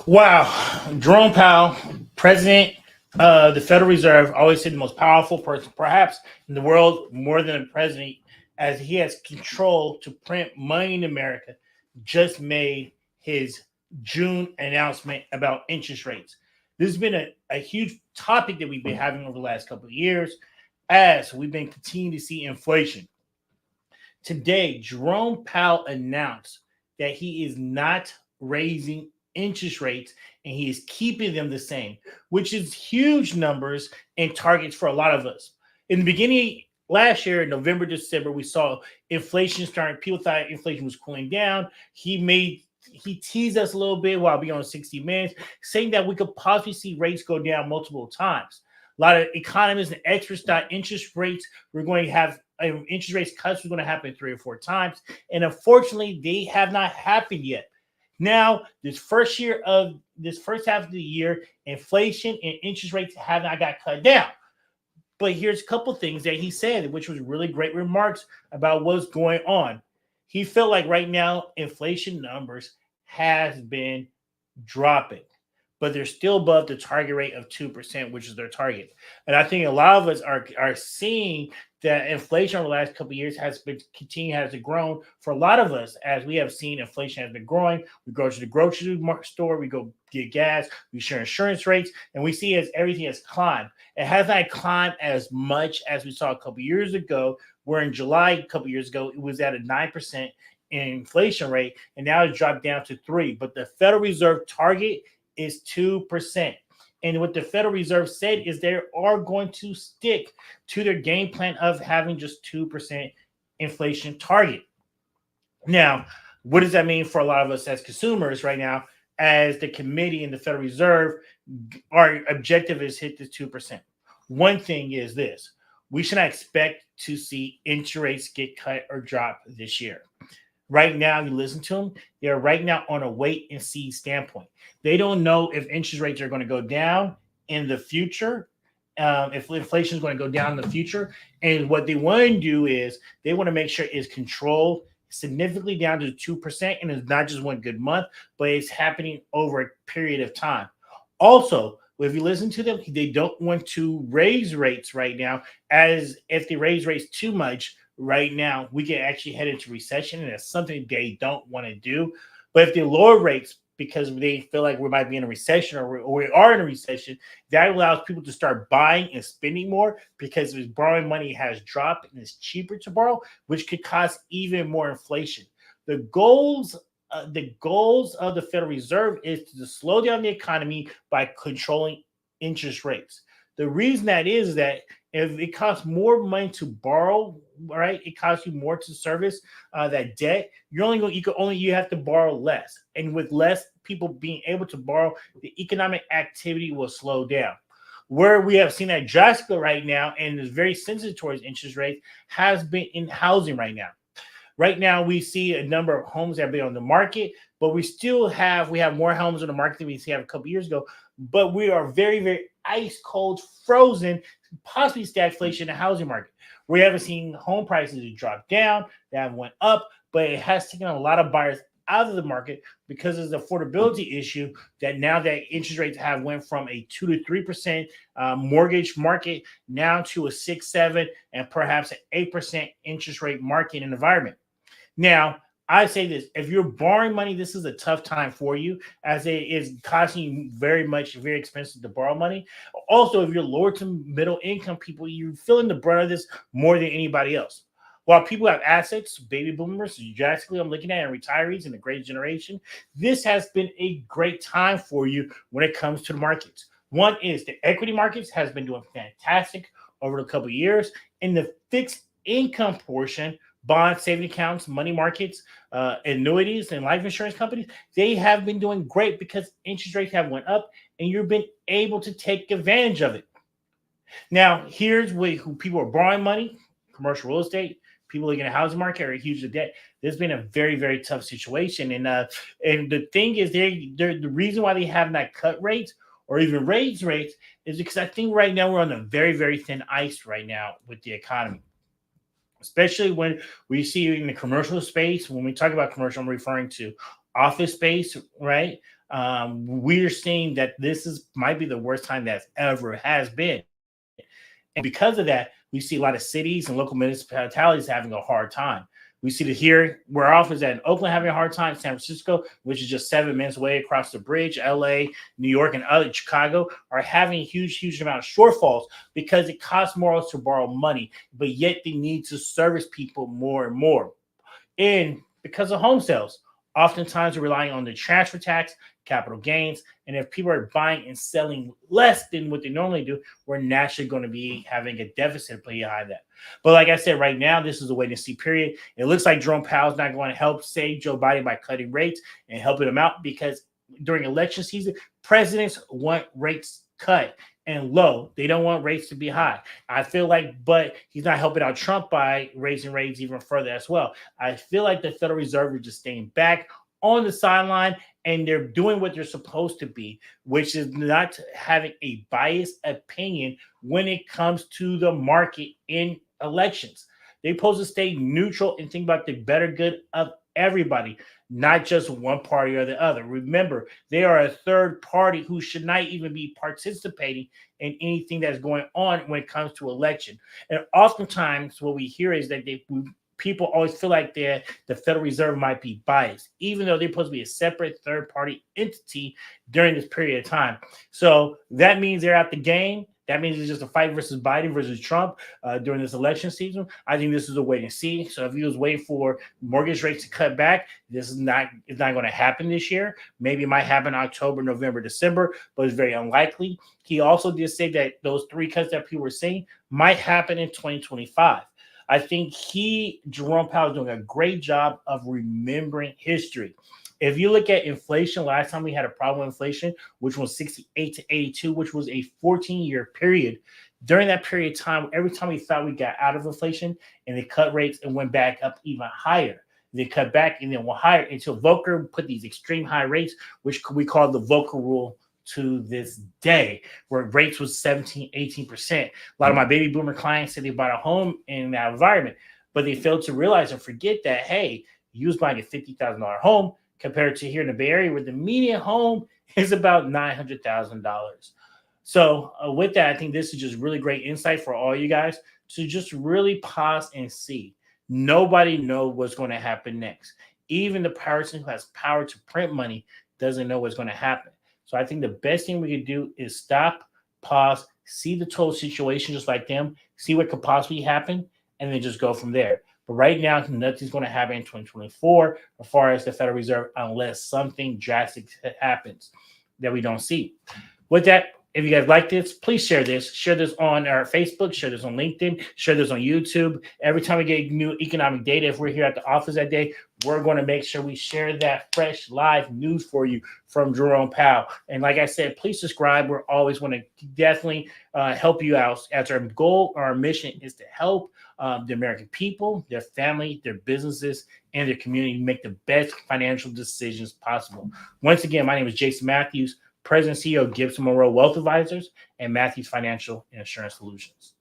Wow. Jerome Powell, president of the Federal Reserve, always said the most powerful person perhaps in the world, more than a president, as he has control to print money in America, just made his June announcement about interest rates. This has been a huge topic that we've been having over the last couple of years as we've been continuing to see inflation. Today, Jerome Powell announced that he is not raising interest rates and he is keeping them the same, which is huge numbers and targets for a lot of us. In the beginning last year, in November, December, we saw inflation starting. People thought inflation was cooling down. He teased us a little bit while being on 60 Minutes, saying that we could possibly see rates go down multiple times. A lot of economists and experts thought interest rates were going to have interest rates cuts were going to happen 3 or 4 times, and unfortunately, they have not happened yet. Now, this first half of the year, inflation and interest rates have not got cut down. But here's a couple things that he said, which was really great remarks about what's going on. He felt like right now inflation numbers has been dropping, but they're still above the target rate of 2%, which is their target. And I think a lot of us are seeing that inflation over the last couple of years has grown for a lot of us, as we have seen inflation has been growing. We go to the grocery store, we go get gas, we share insurance rates, and we see as everything has climbed. It has not climbed as much as we saw a couple of years ago, where in July a couple of years ago, it was at a 9% inflation rate, and now it's dropped down to 3%. But the Federal Reserve target is 2%. And what the Federal Reserve said is they are going to stick to their game plan of having just 2% inflation target. Now, what does that mean for a lot of us as consumers right now? As the committee and the Federal Reserve, our objective is hit this 2%. One thing is this: we should not expect to see interest rates get cut or drop this year. Right now, you listen to them, they're right now on a wait and see standpoint. They don't know if interest rates are going to go down in the future, if inflation is going to go down in the future. And what they want to do is they want to make sure it's controlled significantly down to 2%. And it's not just one good month, but it's happening over a period of time. Also, if you listen to them, they don't want to raise rates right now, as if they raise rates too much right now, we can actually head into recession, and it's something they don't want to do. But if they lower rates because they feel like we might be in a recession, or we are in a recession, that allows people to start buying and spending more because borrowing money has dropped and it's cheaper to borrow, which could cause even more inflation. The goals of the Federal Reserve is to slow down the economy by controlling interest rates. The reason that is that if it costs more money to borrow, right, it costs you more to service that debt. You have to borrow less, and with less people being able to borrow, the economic activity will slow down. Where we have seen that drastically right now, and is very sensitive towards interest rates, has been in housing right now. Right now, we see a number of homes that have been on the market, but we have more homes on the market than we have a couple years ago. But we are very, very ice cold, frozen, possibly stagflation in the housing market. We haven't seen home prices drop down; they have went up, but it has taken a lot of buyers out of the market because of the affordability issue. That now that interest rates have went from a 2 to 3% mortgage market now to a 6, 7, and perhaps an 8% interest rate market and environment. Now, I say this: if you're borrowing money, this is a tough time for you, as it is costing you very expensive to borrow money. Also, if you're lower to middle income people, you're feeling the brunt of this more than anybody else. While people have assets, baby boomers, drastically, I'm looking at, and retirees and the great generation, this has been a great time for you when it comes to the markets. One is the equity markets has been doing fantastic over the couple of years, and the fixed income portion, bonds, saving accounts, money markets, annuities, and life insurance companies, they have been doing great because interest rates have went up, and you've been able to take advantage of it. Now, here's who people are borrowing money: commercial real estate. People looking at the housing market are huge in debt. There's been a very, very tough situation, and the thing is, the reason why they have not cut rates or even raised rates is because I think right now we're on a very, very thin ice right now with the economy. Especially when we see in the commercial space. When we talk about commercial, I'm referring to office space, right? We're seeing that might be the worst time that's ever has been. And because of that, we see a lot of cities and local municipalities having a hard time. We see it here where our office at in Oakland having a hard time, San Francisco, which is just 7 minutes away across the bridge, LA, New York, and other Chicago are having huge amount of shortfalls because it costs more to borrow money, but yet they need to service people more and more. And because of home sales, oftentimes we're relying on the transfer tax, capital gains. And if people are buying and selling less than what they normally do, we're naturally going to be having a deficit behind that. But like I said, right now, this is a wait and see period. It looks like Jerome Powell is not going to help save Joe Biden by cutting rates and helping him out because during election season, presidents want rates cut and low. They don't want rates to be high. I feel like, but he's not helping out Trump by raising rates even further as well. I feel like the Federal Reserve is just staying back on the sideline and they're doing what they're supposed to be, which is not having a biased opinion when it comes to the market in elections. They're supposed to stay neutral and think about the better good of everybody, not just one party or the other. Remember, they are a third party who should not even be participating in anything that's going on when it comes to election. And oftentimes what we hear is that people always feel like the Federal Reserve might be biased, even though they're supposed to be a separate third-party entity during this period of time. So that means they're out the game. That means it's just a fight versus Biden versus Trump during this election season. I think this is a wait and see. So if he was waiting for mortgage rates to cut back, it's not going to happen this year. Maybe it might happen October, November, December, but it's very unlikely. He also did say that those 3 cuts that people were saying might happen in 2025. I think Jerome Powell, is doing a great job of remembering history. If you look at inflation, last time we had a problem with inflation, which was 68 to 82, which was a 14-year period. During that period of time, every time we thought we got out of inflation and they cut rates and went back up even higher. They cut back and then went higher until Volcker put these extreme high rates, which we call the Volcker rule to this day, where rates was 17, 18%. A lot of my baby boomer clients said they bought a home in that environment, but they failed to realize and forget that, hey, you was buying a $50,000 home compared to here in the Bay Area where the median home is about $900,000. So with that, I think this is just really great insight for all you guys to just really pause and see. Nobody knows what's going to happen next. Even the person who has power to print money doesn't know what's going to happen. So I think the best thing we could do is stop, pause, see the total situation just like them, see what could possibly happen, and then just go from there. But right now, nothing's going to happen in 2024 as far as the Federal Reserve unless something drastic happens that we don't see. With that, if you guys like this, please share this. Share this on our Facebook. Share this on LinkedIn. Share this on YouTube. Every time we get new economic data, if we're here at the office that day, we're going to make sure we share that fresh live news for you from Jerome Powell. And like I said, please subscribe. We're always want to definitely help you out. As our goal, our mission is to help the American people, their family, their businesses, and their community make the best financial decisions possible. Once again, my name is Jason Matthews, President and CEO of Gibson Monroe Wealth Advisors and Matthews Financial and Insurance Solutions.